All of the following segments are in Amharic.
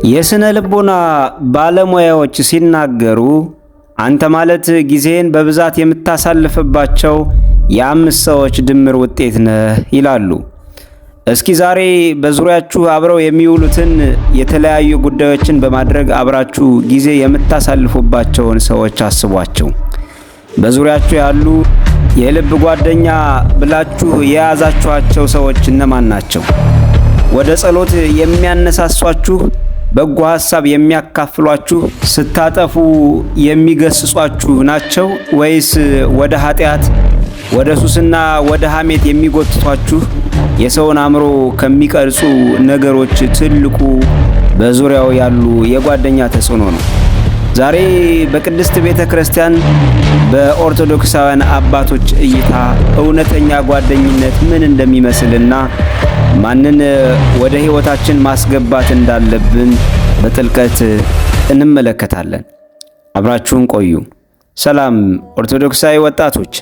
የስነ ልቦና ባለሙያዎች ሲናገሩ አንተ ማለት ጊዜን በብዛት የምታሳልፍባቸው የአምስት ሰዎች ድምር ውጤት ነህ ይላሉ። እስኪ ዛሬ በዙሪያችሁ አብረው የሚውሉትን የተለያዩ ጉዳዮችን በማድረግ አብራችሁ ጊዜ የምታሳልፉባቸውን ሰዎች አስቧቸው። በዙሪያችሁ ያሉ የልብ ጓደኛ ብላችሁ የያዛችኋቸው ሰዎች እነማን ናቸው? ወደ ጸሎት የሚያነሳሷችሁ፣ በጎ ሐሳብ የሚያካፍሏችሁ፣ ስታጠፉ የሚገስጿችሁ ናቸው ወይስ ወደ ኃጢአት፣ ወደ ሱስና ወደ ሐሜት የሚጎትቷችሁ? የሰውን አእምሮ ከሚቀርጹ ነገሮች ትልቁ በዙሪያው ያሉ የጓደኛ ተጽዕኖ ነው። ዛሬ በቅድስት ቤተ ክርስቲያን በኦርቶዶክሳውያን አባቶች እይታ እውነተኛ ጓደኝነት ምን እንደሚመስልና ማንን ወደ ሕይወታችን ማስገባት እንዳለብን በጥልቀት እንመለከታለን። አብራችሁን ቆዩ። ሰላም ኦርቶዶክሳዊ ወጣቶች፣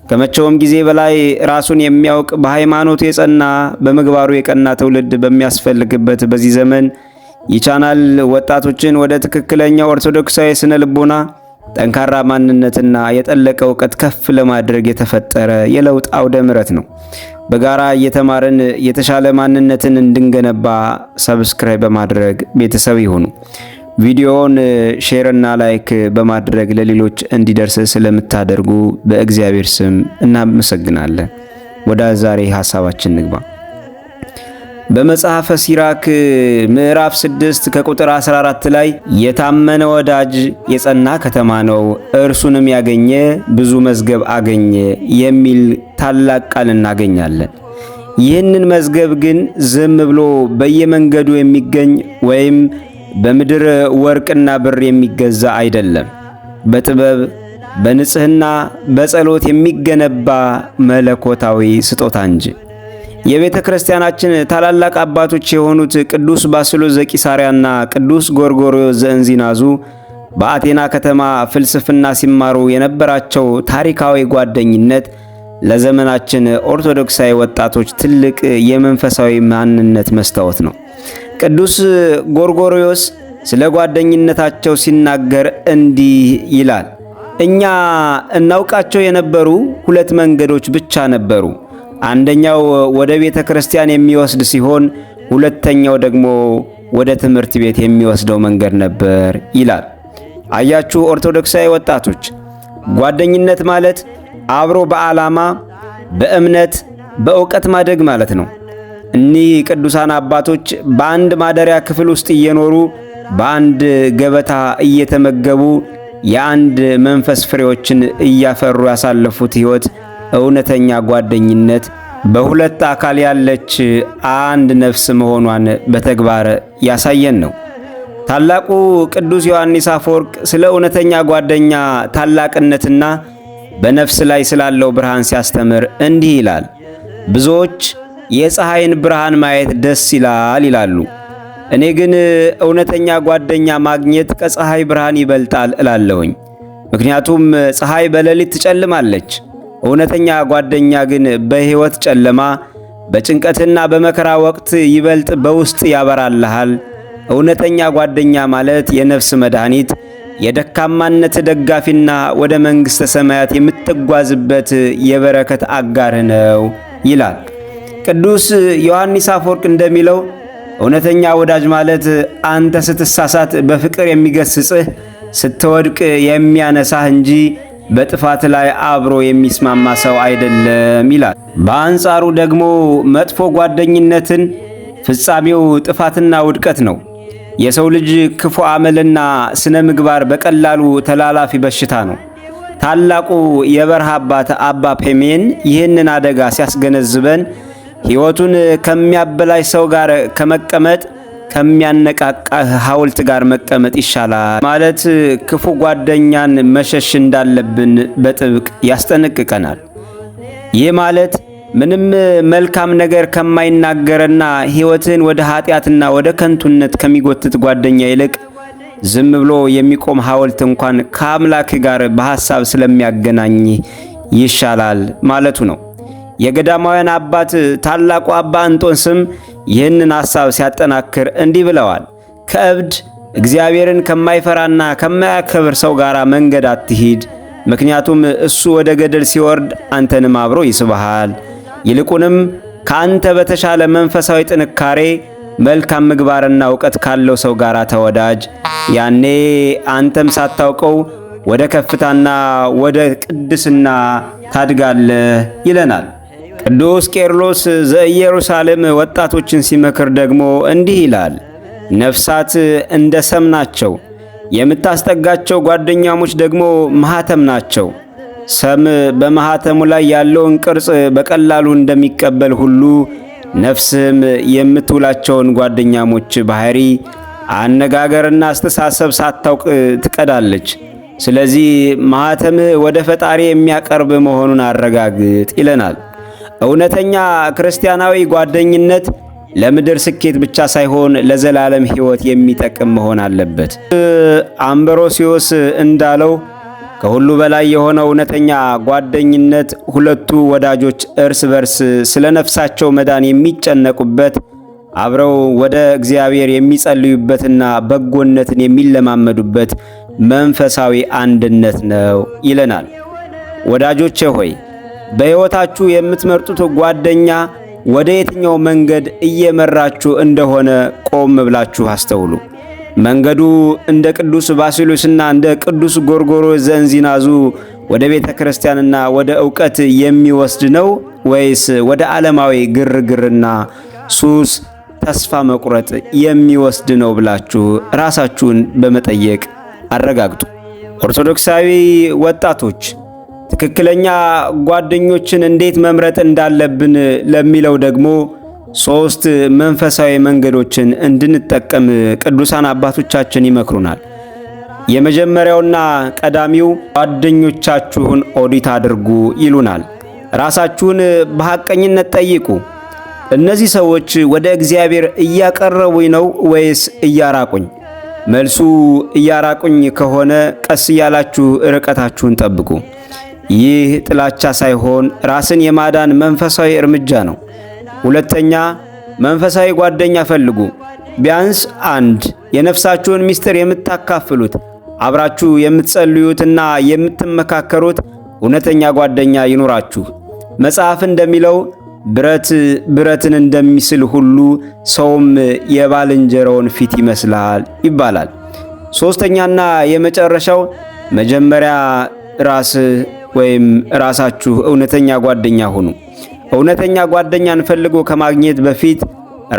ከመቼውም ጊዜ በላይ ራሱን የሚያውቅ በሃይማኖቱ የጸና በምግባሩ የቀና ትውልድ በሚያስፈልግበት በዚህ ዘመን ይህ ቻናል ወጣቶችን ወደ ትክክለኛ ኦርቶዶክሳዊ ስነ ልቦና፣ ጠንካራ ማንነትና የጠለቀ እውቀት ከፍ ለማድረግ የተፈጠረ የለውጥ አውደ ምሕረት ነው። በጋራ እየተማርን የተሻለ ማንነትን እንድንገነባ ሰብስክራይብ በማድረግ ቤተሰብ ይሁኑ። ቪዲዮውን ሼር እና ላይክ በማድረግ ለሌሎች እንዲደርስ ስለምታደርጉ በእግዚአብሔር ስም እናመሰግናለን። ወደ ዛሬ ሐሳባችን ንግባ። በመጽሐፈ ሲራክ ምዕራፍ 6 ከቁጥር 14 ላይ የታመነ ወዳጅ የጸና ከተማ ነው፣ እርሱንም ያገኘ ብዙ መዝገብ አገኘ የሚል ታላቅ ቃል እናገኛለን። ይህንን መዝገብ ግን ዝም ብሎ በየመንገዱ የሚገኝ ወይም በምድር ወርቅና ብር የሚገዛ አይደለም። በጥበብ በንጽህና በጸሎት የሚገነባ መለኮታዊ ስጦታ እንጂ። የቤተ ክርስቲያናችን ታላላቅ አባቶች የሆኑት ቅዱስ ባስልዮስ ዘቂሳርያና ቅዱስ ጎርጎርዮስ ዘእንዚናዙ በአቴና ከተማ ፍልስፍና ሲማሩ የነበራቸው ታሪካዊ ጓደኝነት ለዘመናችን ኦርቶዶክሳዊ ወጣቶች ትልቅ የመንፈሳዊ ማንነት መስታወት ነው። ቅዱስ ጎርጎርዮስ ስለ ጓደኝነታቸው ሲናገር እንዲህ ይላል። እኛ እናውቃቸው የነበሩ ሁለት መንገዶች ብቻ ነበሩ። አንደኛው ወደ ቤተ ክርስቲያን የሚወስድ ሲሆን፣ ሁለተኛው ደግሞ ወደ ትምህርት ቤት የሚወስደው መንገድ ነበር ይላል። አያችሁ ኦርቶዶክሳዊ ወጣቶች፣ ጓደኝነት ማለት አብሮ በዓላማ፣ በእምነት፣ በእውቀት ማደግ ማለት ነው። እኒህ ቅዱሳን አባቶች በአንድ ማደሪያ ክፍል ውስጥ እየኖሩ በአንድ ገበታ እየተመገቡ የአንድ መንፈስ ፍሬዎችን እያፈሩ ያሳለፉት ሕይወት እውነተኛ ጓደኝነት በሁለት አካል ያለች አንድ ነፍስ መሆኗን በተግባር ያሳየን ነው። ታላቁ ቅዱስ ዮሐንስ አፈወርቅ ስለ እውነተኛ ጓደኛ ታላቅነትና በነፍስ ላይ ስላለው ብርሃን ሲያስተምር እንዲህ ይላል። ብዙዎች የፀሐይን ብርሃን ማየት ደስ ይላል ይላሉ። እኔ ግን እውነተኛ ጓደኛ ማግኘት ከፀሐይ ብርሃን ይበልጣል እላለሁኝ። ምክንያቱም ፀሐይ በሌሊት ትጨልማለች። እውነተኛ ጓደኛ ግን በሕይወት ጨለማ፣ በጭንቀትና በመከራ ወቅት ይበልጥ በውስጥ ያበራልሃል። እውነተኛ ጓደኛ ማለት የነፍስ መድኃኒት፣ የደካማነት ደጋፊና ወደ መንግሥተ ሰማያት የምትጓዝበት የበረከት አጋር ነው ይላል። ቅዱስ ዮሐንስ አፈወርቅ እንደሚለው እውነተኛ ወዳጅ ማለት አንተ ስትሳሳት በፍቅር የሚገስጽህ፣ ስትወድቅ የሚያነሳህ እንጂ በጥፋት ላይ አብሮ የሚስማማ ሰው አይደለም ይላል። በአንጻሩ ደግሞ መጥፎ ጓደኝነትን ፍጻሜው ጥፋትና ውድቀት ነው። የሰው ልጅ ክፉ አመልና ስነ ምግባር በቀላሉ ተላላፊ በሽታ ነው። ታላቁ የበረሃ አባት አባ ፔሜን ይህንን አደጋ ሲያስገነዝበን ሕይወቱን ከሚያበላሽ ሰው ጋር ከመቀመጥ ከሚያነቃቃ ሐውልት ጋር መቀመጥ ይሻላል ማለት ክፉ ጓደኛን መሸሽ እንዳለብን በጥብቅ ያስጠነቅቀናል። ይህ ማለት ምንም መልካም ነገር ከማይናገርና ሕይወትን ወደ ኃጢአትና ወደ ከንቱነት ከሚጎትት ጓደኛ ይልቅ ዝም ብሎ የሚቆም ሐውልት እንኳን ከአምላክ ጋር በሐሳብ ስለሚያገናኝ ይሻላል ማለቱ ነው። የገዳማውያን አባት ታላቁ አባ እንጦንስም ይህንን ሐሳብ ሲያጠናክር እንዲህ ብለዋል። ከእብድ እግዚአብሔርን ከማይፈራና ከማያከብር ሰው ጋር መንገድ አትሂድ። ምክንያቱም እሱ ወደ ገደል ሲወርድ አንተንም አብሮ ይስብሃል። ይልቁንም ከአንተ በተሻለ መንፈሳዊ ጥንካሬ መልካም ምግባርና ዕውቀት ካለው ሰው ጋር ተወዳጅ። ያኔ አንተም ሳታውቀው ወደ ከፍታና ወደ ቅድስና ታድጋለህ ይለናል። ቅዱስ ቄርሎስ ዘኢየሩሳሌም ወጣቶችን ሲመክር ደግሞ እንዲህ ይላል። ነፍሳት እንደ ሰም ናቸው፣ የምታስጠጋቸው ጓደኛሞች ደግሞ ማኅተም ናቸው። ሰም በማኅተሙ ላይ ያለውን ቅርጽ በቀላሉ እንደሚቀበል ሁሉ ነፍስህም የምትውላቸውን ጓደኛሞች ባህሪ፣ አነጋገርና አስተሳሰብ ሳታውቅ ትቀዳለች። ስለዚህ ማኅተምህ ወደ ፈጣሪ የሚያቀርብ መሆኑን አረጋግጥ ይለናል። እውነተኛ ክርስቲያናዊ ጓደኝነት ለምድር ስኬት ብቻ ሳይሆን ለዘላለም ሕይወት የሚጠቅም መሆን አለበት። አምብሮሲዮስ እንዳለው ከሁሉ በላይ የሆነው እውነተኛ ጓደኝነት ሁለቱ ወዳጆች እርስ በርስ ስለ ነፍሳቸው መዳን የሚጨነቁበት፣ አብረው ወደ እግዚአብሔር የሚጸልዩበትና በጎነትን የሚለማመዱበት መንፈሳዊ አንድነት ነው ይለናል። ወዳጆቼ ሆይ በሕይወታችሁ የምትመርጡት ጓደኛ ወደ የትኛው መንገድ እየመራችሁ እንደሆነ ቆም ብላችሁ አስተውሉ። መንገዱ እንደ ቅዱስ ባሲሎስና እንደ ቅዱስ ጎርጎርዮስ ዘእንዚናዙ ወደ ቤተ ክርስቲያንና ወደ ዕውቀት የሚወስድ ነው ወይስ ወደ ዓለማዊ ግርግርና ሱስ፣ ተስፋ መቁረጥ የሚወስድ ነው ብላችሁ ራሳችሁን በመጠየቅ አረጋግጡ። ኦርቶዶክሳዊ ወጣቶች ትክክለኛ ጓደኞችን እንዴት መምረጥ እንዳለብን ለሚለው ደግሞ 3 መንፈሳዊ መንገዶችን እንድንጠቀም ቅዱሳን አባቶቻችን ይመክሩናል። የመጀመሪያውና ቀዳሚው ጓደኞቻችሁን ኦዲት አድርጉ ይሉናል። ራሳችሁን በሐቀኝነት ጠይቁ። እነዚህ ሰዎች ወደ እግዚአብሔር እያቀረቡኝ ነው ወይስ እያራቁኝ? መልሱ እያራቁኝ ከሆነ ቀስ እያላችሁ ርቀታችሁን ጠብቁ። ይህ ጥላቻ ሳይሆን ራስን የማዳን መንፈሳዊ እርምጃ ነው። ሁለተኛ፣ መንፈሳዊ ጓደኛ ፈልጉ። ቢያንስ አንድ የነፍሳችሁን ምስጢር የምታካፍሉት፣ አብራችሁ የምትጸልዩትና የምትመካከሩት እውነተኛ ጓደኛ ይኑራችሁ። መጽሐፍ እንደሚለው ብረት ብረትን እንደሚስል ሁሉ ሰውም የባልንጀራውን ፊት ይመስላል ይባላል። ሶስተኛና የመጨረሻው መጀመሪያ ራሳችሁ እውነተኛ ጓደኛ ሁኑ። እውነተኛ ጓደኛን ፈልጎ ከማግኘት በፊት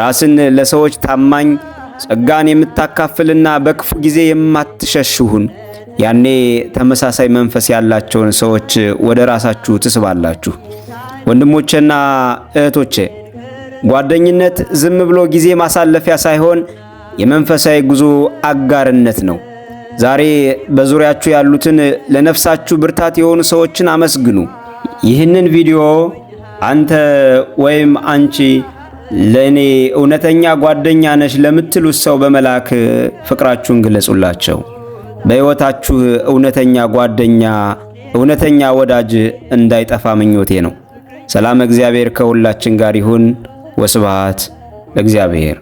ራስን ለሰዎች ታማኝ፣ ጸጋን የምታካፍልና በክፉ ጊዜ የማትሸሽሁን። ያኔ ተመሳሳይ መንፈስ ያላቸውን ሰዎች ወደ ራሳችሁ ትስባላችሁ። ወንድሞቼና እህቶቼ፣ ጓደኝነት ዝም ብሎ ጊዜ ማሳለፊያ ሳይሆን የመንፈሳዊ ጉዞ አጋርነት ነው። ዛሬ በዙሪያችሁ ያሉትን ለነፍሳችሁ ብርታት የሆኑ ሰዎችን አመስግኑ። ይህንን ቪዲዮ አንተ ወይም አንቺ ለእኔ እውነተኛ ጓደኛ ነሽ ለምትሉት ሰው በመላክ ፍቅራችሁን ግለጹላቸው። በሕይወታችሁ እውነተኛ ጓደኛ፣ እውነተኛ ወዳጅ እንዳይጠፋ ምኞቴ ነው። ሰላም እግዚአብሔር ከሁላችን ጋር ይሁን። ወስብሐት ለእግዚአብሔር።